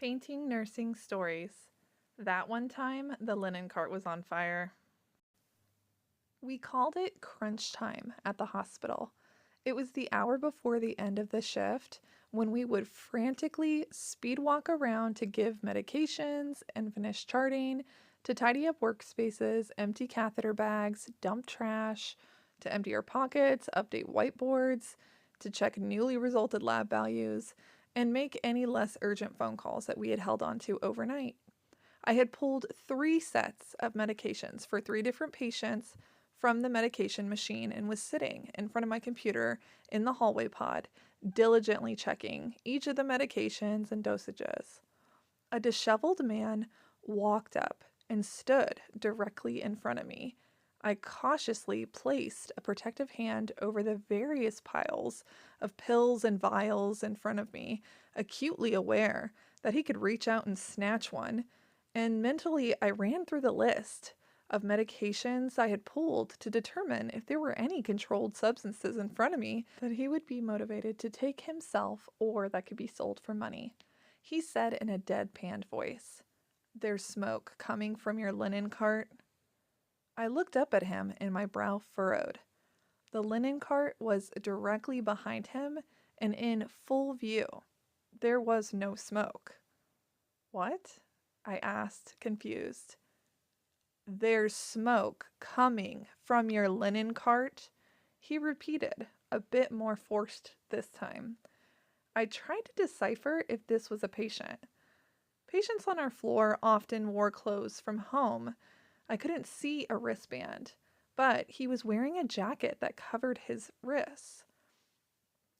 Painting nursing stories. That one time, the linen cart was on fire. We called it crunch time at the hospital. It was the hour before the end of the shift when we would frantically speed walk around to give medications and finish charting, to tidy up workspaces, empty catheter bags, dump trash, to empty our pockets, update whiteboards, to check newly resulted lab values, and make any less urgent phone calls that we had held on to overnight. I had pulled 3 sets of medications for 3 different patients from the medication machine and was sitting in front of my computer in the hallway pod, diligently checking each of the medications and dosages. A disheveled man walked up and stood directly in front of me. I cautiously placed a protective hand over the various piles of pills and vials in front of me, acutely aware that he could reach out and snatch one, and mentally I ran through the list of medications I had pulled to determine if there were any controlled substances in front of me that he would be motivated to take himself or that could be sold for money. He said in a deadpan voice, "There's smoke coming from your linen cart." I looked up at him and my brow furrowed. The linen cart was directly behind him and in full view. There was no smoke. "What?" I asked, confused. "There's smoke coming from your linen cart," he repeated, a bit more forced this time. I tried to decipher if this was a patient. Patients on our floor often wore clothes from home. I couldn't see a wristband, but he was wearing a jacket that covered his wrists.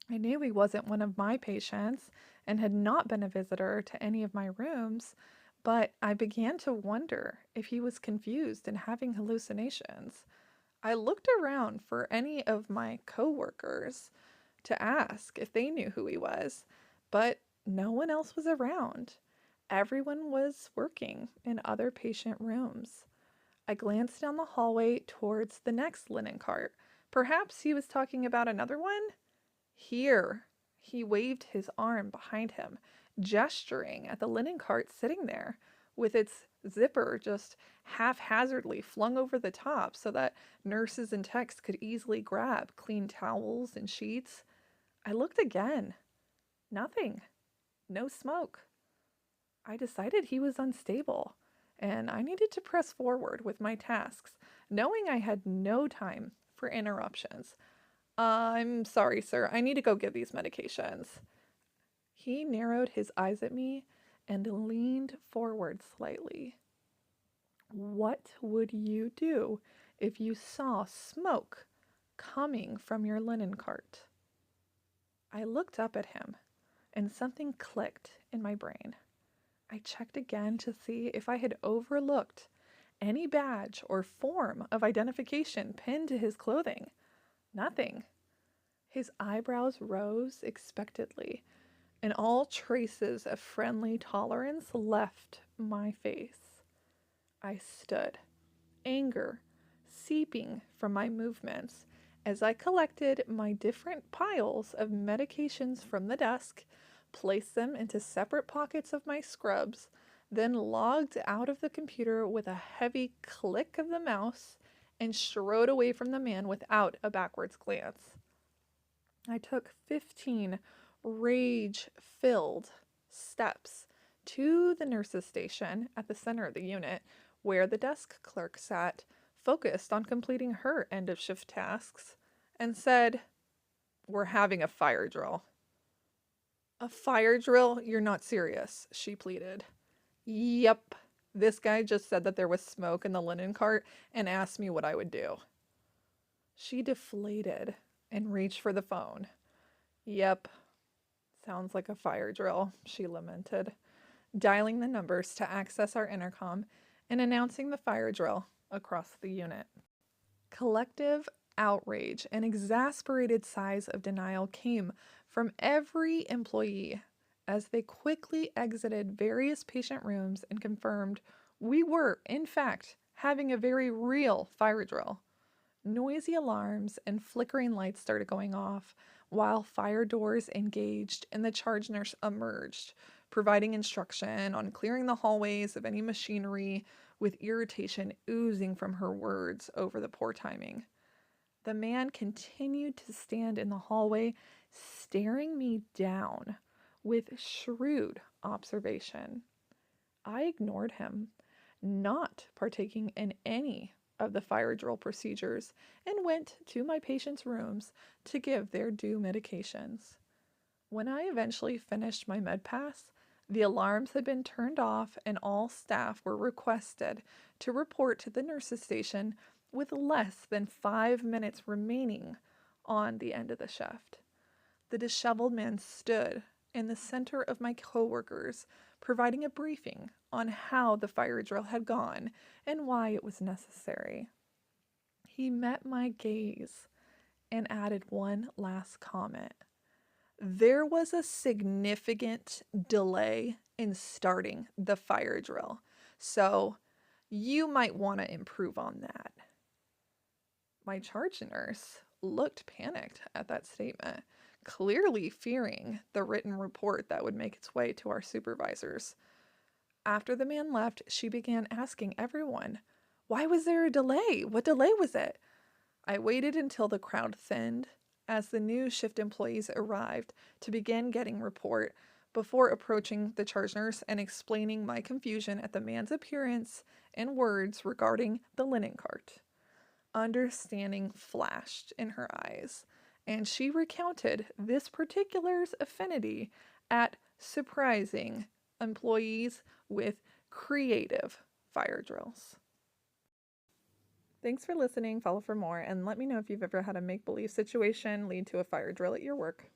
I knew he wasn't one of my patients and had not been a visitor to any of my rooms, but I began to wonder if he was confused and having hallucinations. I looked around for any of my coworkers to ask if they knew who he was, but no one else was around. Everyone was working in other patient rooms. I glanced down the hallway towards the next linen cart. Perhaps he was talking about another one? "Here." He waved his arm behind him, gesturing at the linen cart sitting there, with its zipper just haphazardly flung over the top so that nurses and techs could easily grab clean towels and sheets. I looked again. Nothing. No smoke. I decided he was unstable, and I needed to press forward with my tasks, knowing I had no time for interruptions. "I'm sorry, sir. I need to go give these medications." He narrowed his eyes at me and leaned forward slightly. "What would you do if you saw smoke coming from your linen cart?" I looked up at him, and something clicked in my brain. I checked again to see if I had overlooked any badge or form of identification pinned to his clothing. Nothing. His eyebrows rose expectantly, and all traces of friendly tolerance left my face. I stood, anger seeping from my movements as I collected my different piles of medications from the desk, placed them into separate pockets of my scrubs, then logged out of the computer with a heavy click of the mouse and strode away from the man without a backwards glance. I took 15 rage-filled steps to the nurse's station at the center of the unit, where the desk clerk sat, focused on completing her end-of-shift tasks, and said, "We're having a fire drill." "A fire drill? You're not serious," she pleaded. "Yep. This guy just said that there was smoke in the linen cart and asked me what I would do." She deflated and reached for the phone. "Yep. Sounds like a fire drill," she lamented, dialing the numbers to access our intercom and announcing the fire drill across the unit. Collective outrage and exasperated sighs of denial came from every employee as they quickly exited various patient rooms and confirmed we were, in fact, having a very real fire drill. Noisy alarms and flickering lights started going off while fire doors engaged and the charge nurse emerged, providing instruction on clearing the hallways of any machinery, with irritation oozing from her words over the poor timing. The man continued to stand in the hallway, staring me down with shrewd observation. I ignored him, not partaking in any of the fire drill procedures, and went to my patients' rooms to give their due medications. When I eventually finished my med pass, the alarms had been turned off and all staff were requested to report to the nurses' station with less than 5 minutes remaining on the end of the shift. The disheveled man stood in the center of my coworkers, providing a briefing on how the fire drill had gone and why it was necessary. He met my gaze and added one last comment. There was a significant delay in starting the fire drill, so you might want to improve on that. My charge nurse looked panicked at that statement, clearly fearing the written report that would make its way to our supervisors. After the man left, she began asking everyone, "Why was there a delay? What delay was it?" I waited until the crowd thinned as the new shift employees arrived to begin getting report before approaching the charge nurse and explaining my confusion at the man's appearance and words regarding the linen cart. Understanding flashed in her eyes, and she recounted this particular's affinity at surprising employees with creative fire drills. Thanks for listening. Follow for more, and let me know if you've ever had a make-believe situation lead to a fire drill at your work.